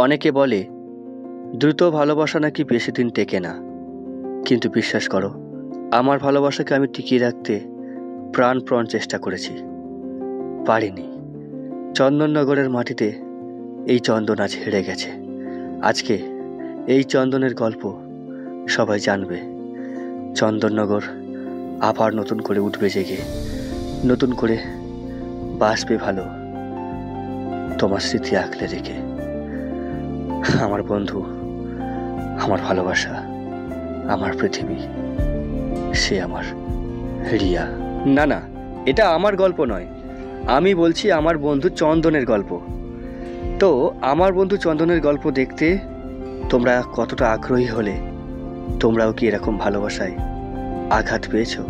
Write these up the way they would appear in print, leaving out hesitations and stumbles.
অনেকে বলে দ্রুত ভালোবাসা নাকি বেশি দিন টেকে না, কিন্তু বিশ্বাস করো, আমার ভালোবাসাকে আমি টিকিয়ে রাখতে প্রাণপণ চেষ্টা করেছি, পারিনি। চন্দননগরের মাটিতে এই চন্দন আজ হেরে গেছে। আজকে এই চন্দনের গল্প সবাই জানবে। চন্দননগর আবার নতুন করে উঠবে জেগে, নতুন করে বাসবে ভালো, তোমার স্মৃতি আঁকলে রেখে। আমার বন্ধু, আমার ভালোবাসা, আমার পৃথিবী, সে আমার রিয়া। না না, এটা আমার গল্প নয়, আমি বলছি আমার বন্ধু চন্দনের গল্প। তো আমার বন্ধু চন্দনের গল্প দেখতে তোমরা কতটা আগ্রহী হলে? তোমরাও কি এরকম ভালোবাসায় আঘাত পেয়েছো?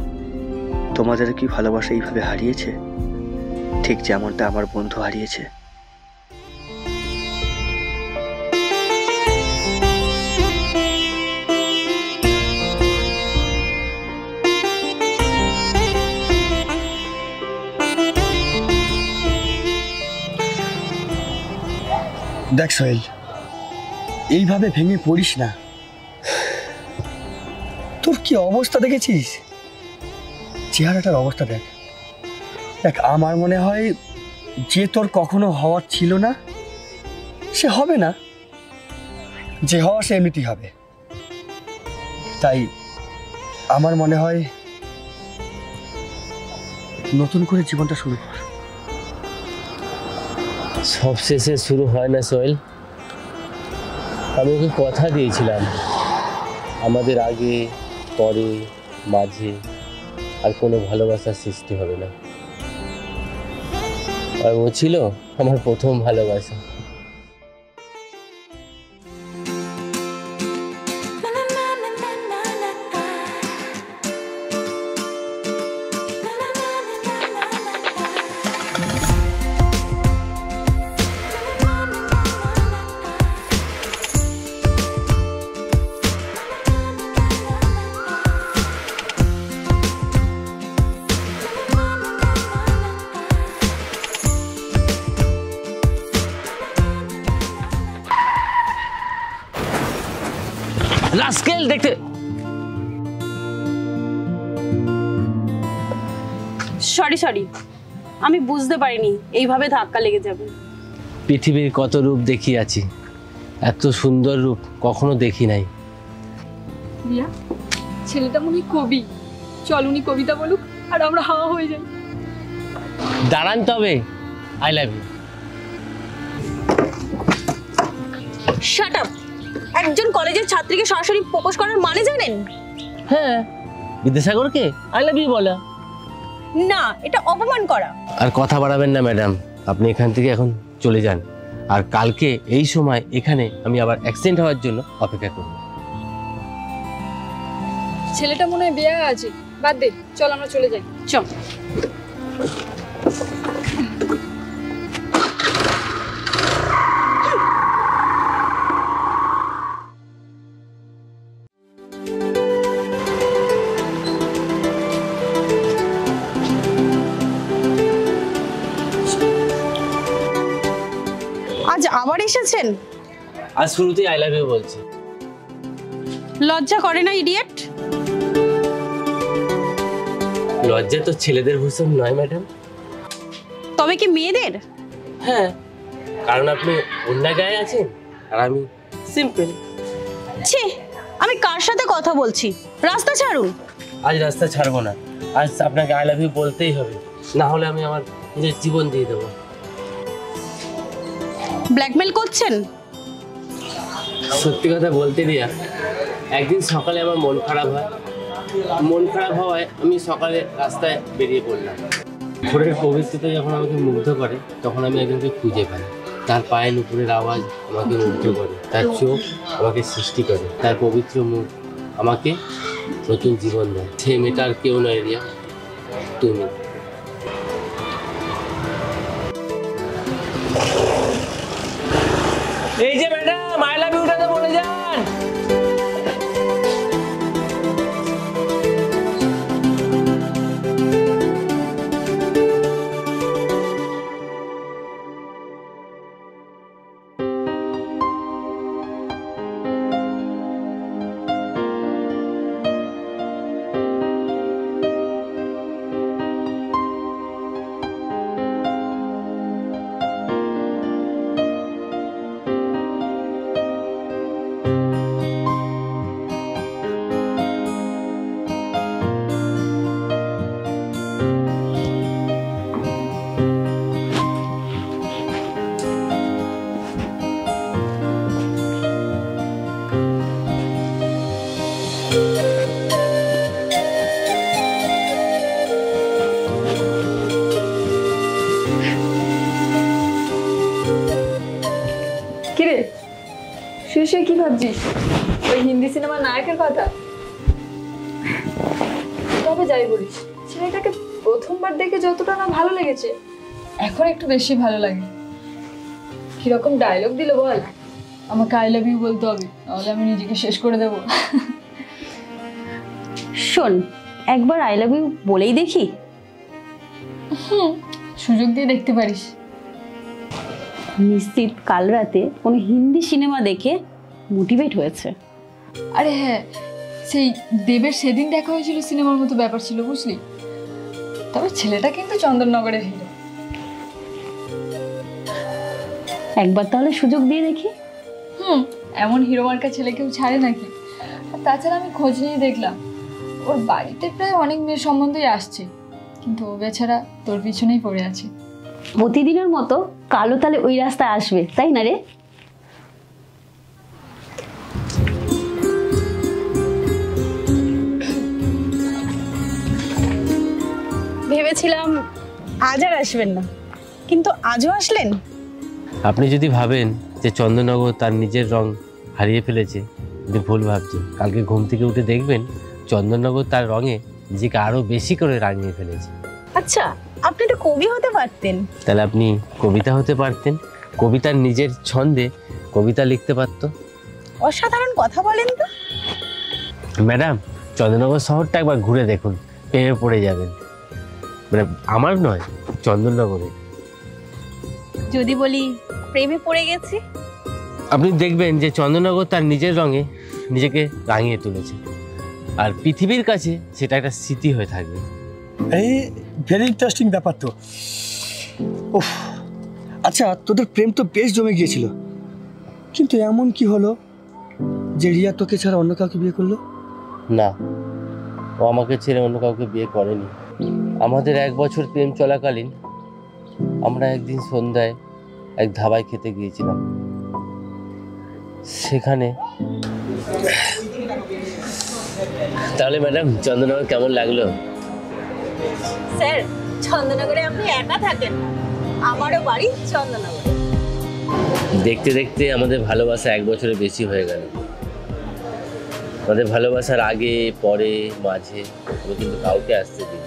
তোমাদের কি ভালোবাসা এইভাবে হারিয়েছে, ঠিক যেমনটা আমার বন্ধু হারিয়েছে? দেখ সোহেল, এইভাবে ভেঙে পড়িস না। তোর কি অবস্থা দেখেছিস? চেহারাটার অবস্থা দেখ। দেখ, আমার মনে হয় যে তোর কখনো হওয়ার ছিল না সে হবে না, যে হওয়া সে এমনিতেই হবে। তাই আমার মনে হয় নতুন করে জীবনটা শুরু কর। সব শেষে শুরু হয় না সোহেল। আমি ওকে কথা দিয়েছিলাম আমাদের আগে, পরে, মাঝে আর কোনো ভালোবাসার সৃষ্টি হবে না। আর ও ছিল আমার প্রথম ভালোবাসা। রাস্কেল দেখতে। সরি, আমি বুঝতে পারিনি এইভাবে ধাক্কা লেগে যাবে। পৃথিবীর কত রূপ দেখিয়াছি, এত সুন্দর রূপ কখনো দেখি নাই। রিয়া, ছেলেটা মনে কবি। চল উনি কবিতা বলুক আর আমরা হাওয়া হয়ে যাই। দাঁড়ান তবে। I love you. Shut up. একজন কলেজের ছাত্রীকে সরাসরি প্রপোজ করার মানে জানেন? হ্যাঁ, বিদ্যাসাগরকে আই লাভ ইউ বলা। না, এটা অপমান করা। আর কথা বাড়াবেন না ম্যাডাম, আপনি এখান থেকে এখন চলে যান। আর কালকে এই সময় এখানে আমি আবার অ্যাক্সিডেন্ট হওয়ার জন্য অপেক্ষা করব। ছেলেটা মনে হয় বিয়ে আছে, বাদ দে, চল আমরা চলে যাই। চল। আজ আবার এসেছেন? আজ শুরুতেই আই লাভ ইউ বলছি। লজ্জা করে না ইডিয়েট? লজ্জা তো ছেলেদের ভূষণ নয় ম্যাডাম। তবে কি মেয়েদের? হ্যাঁ, কারণ আপনি অন্য গায়ে আছেন আর আমি সিম্পল। ছি, আমি কার সাথে কথা বলছি? রাস্তা ছাড়ুন। আজ রাস্তা ছাড়বো না, আজ আপনাকে আই লাভ ইউ বলতেই হবে, না হলে আমি আমার নিজের জীবন দিয়ে দেবো। ব্ল্যাকমেল করছেন? সত্যি কথা বলতে রিয়া, একদিন সকালে আমার মন খারাপ হয়। মন খারাপ হওয়ায় আমি সকালে রাস্তায় বেরিয়ে পড়লাম। ভোরের পবিত্রতা যখন আমাকে মুগ্ধ করে, তখন আমি একজনকে খুঁজে পাই। তার পায়ের নুপুরের আওয়াজ আমাকে মুগ্ধ করে, তার চোখ আমাকে সৃষ্টি করে, তার পবিত্র মুখ আমাকে নতুন জীবন দেয়। সে মেয়েটা আর কেউ নয় রিয়া, তুমি। এই যে ম্যাডাম, আই লাভ ইউটা তো বলে যান। কিরে শুয়ে শুয়ে কি ভাবছিস? ওই হিন্দি সিনেমার নায়কের কথা? তবে যাই বলিস, ছেলেটাকে প্রথমবার দেখে যতটা না ভালো লেগেছে, এখন একটু বেশি ভালো লাগে। কিরকম ডায়লগ দিল বল, আমাকে আই লাভ ইউ বলতে হবে, নাহলে আমি নিজেকে শেষ করে দেবো। শোন, একবার আই লাভ ইউ বলেই দেখি। সুযোগ দিয়ে দেখতে পারিস। নিশ্চিত কাল রাতে কোনো হিন্দি সিনেমা দেখে মোটিভেট হয়েছে। আরে হ্যাঁ, সেই দেবের সেদিন দেখা হয়েছিল, সিনেমার মতো ব্যাপার ছিল বুঝলি। তবে ছেলেটা কিন্তু চন্দননগরের হিরো। একবার তাহলে সুযোগ দিয়ে দেখি। এমন হিরো মার্কা ছেলে কেউ ছাড়ে নাকি? আর তাছাড়া আমি খোঁজ নিয়ে দেখলাম, ওর বাড়িতে প্রায় অনেক মেয়ের সম্বন্ধেই আসছে, কিন্তু ও বেচারা তোর পিছনেই পড়ে আছে। প্রতিদিনের মতো কালো তাহলে ওই রাস্তায় আসবে, তাই না রে? ভেবেছিলাম আজ আর আসবেন না, কিন্তু আজও আসলেন। আপনি যদি ভাবেন যে চন্দননগর তার নিজের রং হারিয়ে ফেলেছে, আপনি ভুল ভাবছেন। কালকে ঘুম থেকে উঠে দেখবেন চন্দননগর তার রঙে নিজেকে আরও বেশি করে রাঙিয়ে ফেলেছে। আচ্ছা, আপনি তো কবি হতে পারতেন। তাহলে আপনি কবিতা হতে পারতেন, কবিতার নিজের ছন্দে কবিতা লিখতে পারতো। অসাধারণ কথা বলেন তো। ম্যাডাম, চন্দননগর শহরটা একবার ঘুরে দেখুন, প্রেমে পড়ে যাবেন। মানে আমার নয়, চন্দননগরে। যদি বলি প্রেমে পড়ে গেছি? আপনি দেখবেন যে চন্দননগর তার নিজের রঙে নিজেকে রাঙিয়ে তুলেছে, আর পৃথিবীর কাছে সেটা একটা স্মৃতি হয়ে থাকবে। এই ভেরি ইন্টারেস্টিং ব্যাপার তো। উফ, আচ্ছা তোদের প্রেম তো বেশ জমে গিয়েছিল, কিন্তু এমন কি হলো যে রিয়া তোকে ছাড়া অন্য কাউকে বিয়ে করলো? না, ও আমাকে ছেড়ে অন্য কাউকে বিয়ে করেনি। আমাদের 1 বছর প্রেম চলাকালীন আমরা একদিন সন্ধ্যায় এক ধাবায় খেতে গিয়েছিলাম। সেখানে তাহলে ম্যাডাম চন্দননগর কেমন লাগলো? স্যার, চন্দননগরে আপনি একা থাকেন, আমারও বাড়ি চন্দননগরে। দেখতে দেখতে আমাদের ভালোবাসা 1 বছরের বেশি হয়ে গেল। আমাদের ভালোবাসার আগে, পরে, মাঝে আমি কিন্তু কাউকে আসতে দিই।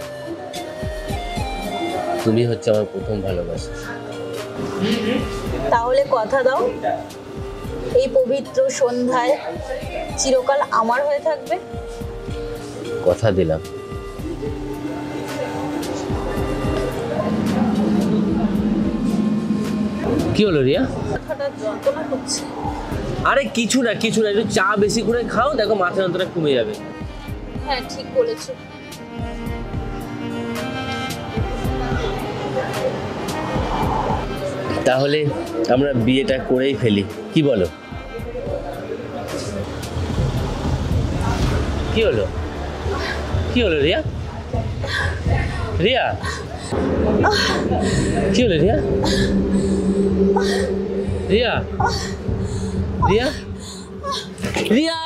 তুমি হচ্ছে আমার প্রথম ভালোবাসা। তাহলে কথা দাও, এই পবিত্র সন্ধ্যায় চিরকাল আমার হয়ে থাকবে। কথা দিলাম। কি হলো রিয়া? কথাটা যন্ত্রণা করছে। আরে কিছু না, কিছু না, একটু চা বেশি করে খাও, দেখো মাথা যন্ত্রণা কমে যাবে। হ্যাঁ, ঠিক বলেছো। তাহলে আমরা বিয়েটা করেই ফেলি, কি বলো? কি হলো? কি হলো রিয়া? রিয়া, কি হলো রিয়া? রিয়া, রিয়া, রিয়া।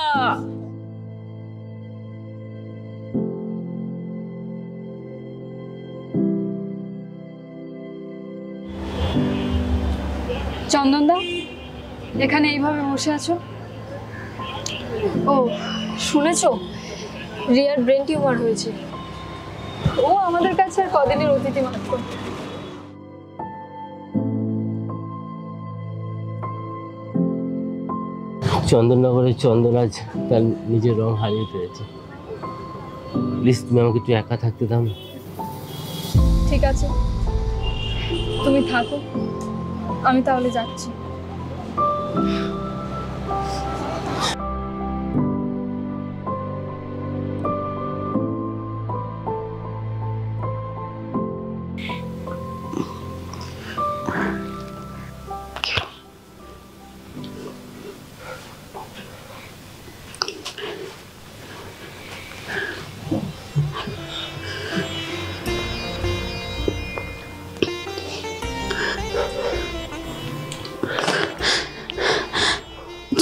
চন্দনদা, এখানে এইভাবে বসে আছো? ও, শুনেছো রিয়ার ব্রেন টিউমার হয়েছে। ও আমাদের কাছে আর কদিনের অতিথি মাত্র। চন্দননগরের চন্দন আজ তার নিজের রং হারিয়ে ফেলেছে। প্লিজ তুমি আমাকে একটু একা থাকতে দাও না। ঠিক আছে, তুমি থাকো, আমি তাহলে যাচ্ছি।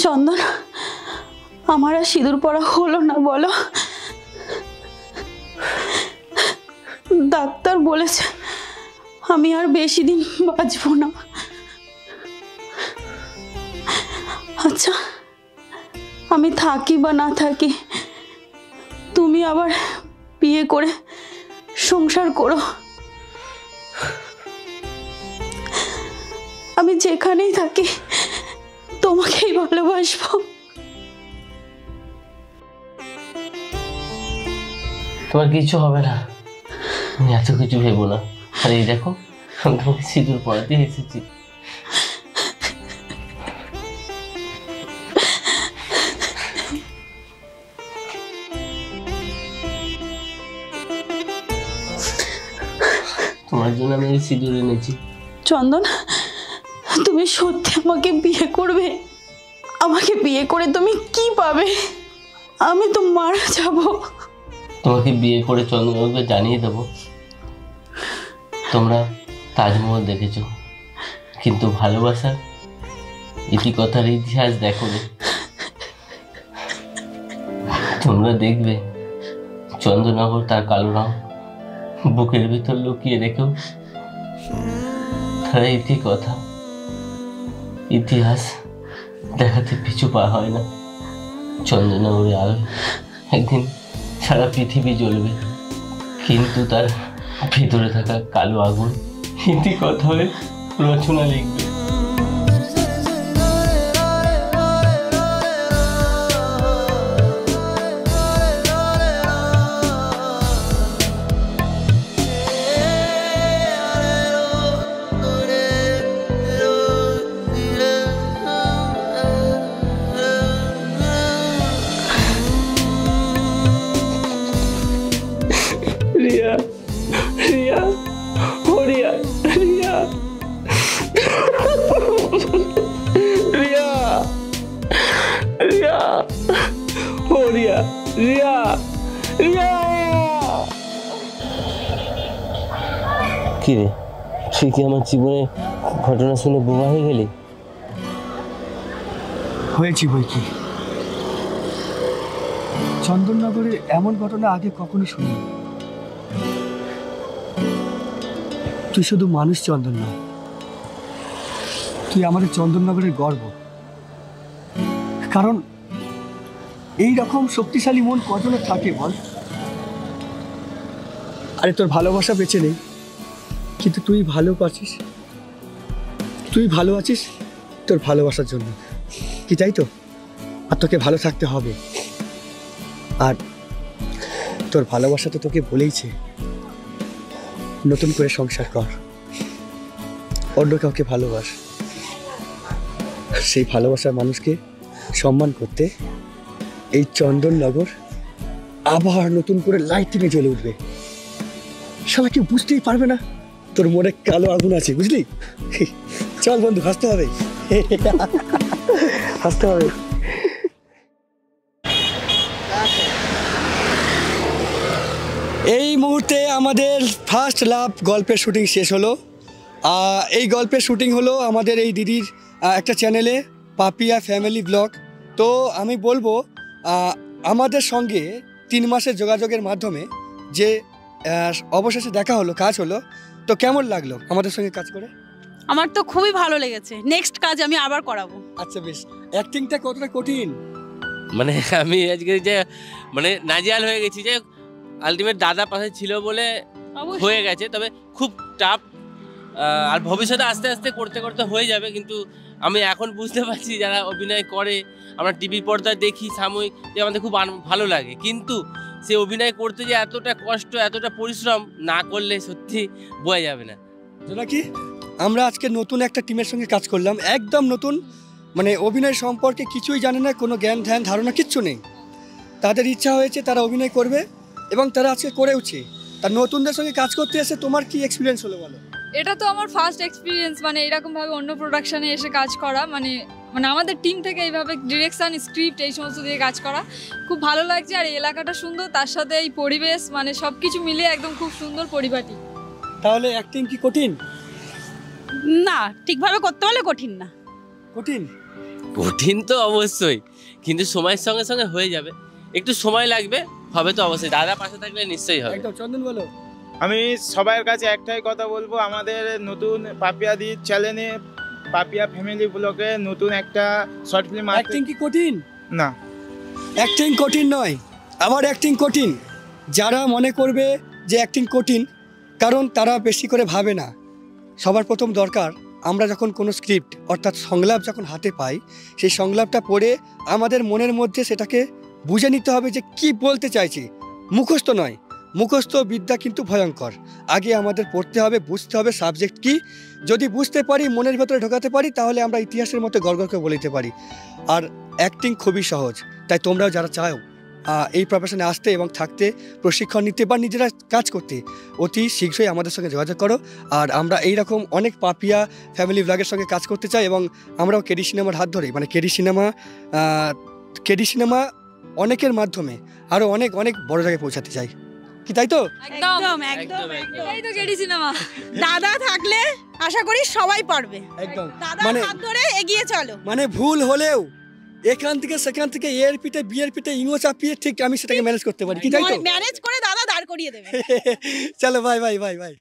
চন্দন, আমার আর সিঁদুর পরা হলো না বলো? ডাক্তার বলেছে আমি আর বেশি দিন বাঁচবো না। আচ্ছা, আমি থাকি বা না থাকি, তুমি আবার বিয়ে করে সংসার করো, আমি যেখানেই থাকি তোমাকেই ভালোবাসবো। তোমার কিছু হবে না, তুমি এত কিছু ভেবো না। আর এই দেখো, আমি তোমাকে সিঁদুর পরাতে এসেছি। তোমার জন্য আমি এই সিঁদুর এনেছি। চন্দন, তুমি সত্যি আমাকে বিয়ে করবে? আমাকে বিয়ে করে তুমি কি পাবে? আমি তো মারা যাব। তোমাকে বিয়ে করে চন্দ্রবাবুকে জানিয়ে দেবো তোমরা তাজমহল দেখেছো, কিন্তু ভালোবাসার ইতিকথার ইতিহাস দেখো। তোমরা দেখবে চন্দ্রনগর তার কালো রং বুকের ভিতর লুকিয়ে রেখেও তারা ইতিকথা ইতিহাস দেখাতে পিছু পা হয় না। চন্দ্রনগরের আলো একদিন সারা পৃথিবী জ্বলবে, কিন্তু তার ভিতরে থাকা কালো আগুন ইতিকথা হয়ে রচনা লিখবে। রিয়া, রিয়া, ও রিয়া, রিয়া, রিয়া, রিয়া, ও রিয়া, রিয়া, রিয়া। কি রে, তুই কি আমার জীবনে ঘটনা শুনে বোবা হয়ে গেলি? হয়েছি বই কি, চন্দননগরে এমন ঘটনা আগে কখনো শুনি। তুই শুধু মানুষ চন্দন নয়, তুই আমাদের চন্দননগরের গর্ব। কারণ এই রকম শক্তিশালী মন কজনের থাকে বল? আরে তোর ভালোবাসা বেঁচে নেই, কিন্তু তুই ভালো আছিস, তুই ভালো আছিস তোর ভালোবাসার জন্য, কি তাই তো? আর তোকে ভালো থাকতে হবে। আর তোর ভালোবাসা তো তোকে বলেইছে নতুন করে সংসার কর, অন্য কাউকে ভালোবাস। সেই ভালোবাসার মানুষকে সম্মান করতে এই চন্দননগর আবার নতুন করে লাইটিংয়ে জ্বলে উঠবে। সবাই কেউ বুঝতেই পারবে না তোর মনে কালো আগুন আছে, বুঝলি? চল বন্ধু, হাসতে হবে, হাসতে হবে। এই মুহূর্তে আমাদের ফার্স্ট লাভ গল্পের শুটিং শেষ হলো। এই গল্পের শুটিং হলো আমাদের এই দিদির একটা চ্যানেলে, পাপিয়া ফ্যামিলি ব্লগ। তো আমি বলবো আমাদের সঙ্গে 3 মাসের যোগাযোগের মাধ্যমে যে অবশেষে দেখা হলো, কাজ হলো, তো কেমন লাগলো আমাদের সঙ্গে কাজ করে? আমার তো খুবই ভালো লেগেছে, নেক্সট কাজ আমি আবার করাবো। আচ্ছা বেশ, অ্যাক্টিংটা কতটা কঠিন? মানে আমি আজকে যে মানে নাজিয়াল হয়ে গেছি, যে আলটিমেট দাদা পাশে ছিল বলে হয়ে গেছে, তবে খুব টাফ। আর ভবিষ্যতে আস্তে আস্তে করতে করতে হয়ে যাবে। কিন্তু আমি এখন বুঝতে পারছি যারা অভিনয় করে, আমরা টিভি পর্দায় দেখি সাময়িক, যে আমাদের খুব ভালো লাগে, কিন্তু সে অভিনয় করতে যে এতটা কষ্ট, এতটা পরিশ্রম না করলে সত্যি বোঝা যাবে না। কি আমরা আজকে নতুন একটা টিমের সঙ্গে কাজ করলাম, একদম নতুন, মানে অভিনয় সম্পর্কে কিছুই জানে না, কোনো জ্ঞান ধ্যান ধারণা কিচ্ছু নেই। তাদের ইচ্ছা হয়েছে তারা অভিনয় করবে এবং তারা আজকে করেওছে। তার নতুনদের সঙ্গে কাজ করতে এসে তোমার কি এক্সপিরিয়েন্স হলো বলো? এটা তো আমার ফার্স্ট এক্সপিরিয়েন্স, মানে এরকমভাবে অন্য প্রোডাকশানে এসে কাজ করা, মানে আমাদের টিম থেকে এইভাবে ডিরেকশন, স্ক্রিপ্ট এই সমস্ত দিয়ে কাজ করা খুব ভালো লাগছে। আর এই এলাকাটা সুন্দর, তার সাথে এই পরিবেশ, মানে সব কিছু মিলিয়ে একদম খুব সুন্দর পরিপাটি। তাহলে অ্যাক্টিং কি কঠিন? না, ঠিকভাবে করতে পারলে কঠিন না। কঠিন? কঠিন তো অবশ্যই, কিন্তু সময়ের সঙ্গে সঙ্গে হয়ে যাবে, একটু সময় লাগবে, হবে তো অবশ্যই। দাদা পাশে থাকলে নিশ্চয়ই হবে। একদম। চন্দন বলো। আমি সবার কাছে একটাই কথা বলবো, আমাদের নতুন পাপিয়াদির চ্যানেলে পাপিয়া ফ্যামিলি ব্লগে নতুন একটা শর্ট ফিল্ম অ্যাক্টিং কি কঠিন? না, অ্যাক্টিং কঠিন নয়, আবার অ্যাক্টিং কঠিন। যারা মনে করবে যে অ্যাক্টিং কঠিন, কারণ তারা বেশি করে ভাবে না। সবার প্রথম দরকার, আমরা যখন কোনো স্ক্রিপ্ট অর্থাৎ সংলাপ যখন হাতে পাই, সেই সংলাপটা পড়ে আমাদের মনের মধ্যে সেটাকে বুঝে নিতে হবে যে কি বলতে চাইছি। মুখস্থ নয়, মুখস্থ বিদ্যা কিন্তু ভয়ঙ্কর। আগে আমাদের পড়তে হবে, বুঝতে হবে সাবজেক্ট কি। যদি বুঝতে পারি, মনের ভেতরে ঢোকাতে পারি, তাহলে আমরা ইতিহাসের মতো গর্গকে বলিতে পারি। আর অ্যাক্টিং খুবই সহজ। তাই তোমরাও যারা চাও এই প্রফেশনে আসতে এবং থাকতে, প্রশিক্ষণ নিতে বা নিজেরা কাজ করতে, অতি শীঘ্রই আমাদের সঙ্গে যোগাযোগ করো। আর আমরা এইরকম অনেক পাপিয়া ফ্যামিলি ব্লগের সঙ্গে কাজ করতে চাই এবং আমরাও কেডি সিনেমার হাত ধরে, মানে কেডি সিনেমা অনেকের মাধ্যমে আরও অনেক অনেক বড় জায়গায় পৌঁছাতে চাই। কি তাই তো? একদম একদম এই তো কেডি সিনেমা। দাদা থাকলে আশা করি সবাই পারবে। একদম, দাদার মানে হাত ধরে এগিয়ে চলো। মানে ভুল হলেও এখান থেকে সেখান থেকে এর পিঠে বিয়ের পিঠে ইঙো চাপিয়ে ঠিক আমি সেটাকে ম্যানেজ করতে পারি। কি তাই তো? ম্যানেজ করে দাদা দাঁড় করিয়ে দেবে। চলো, বাই বাই বাই বাই।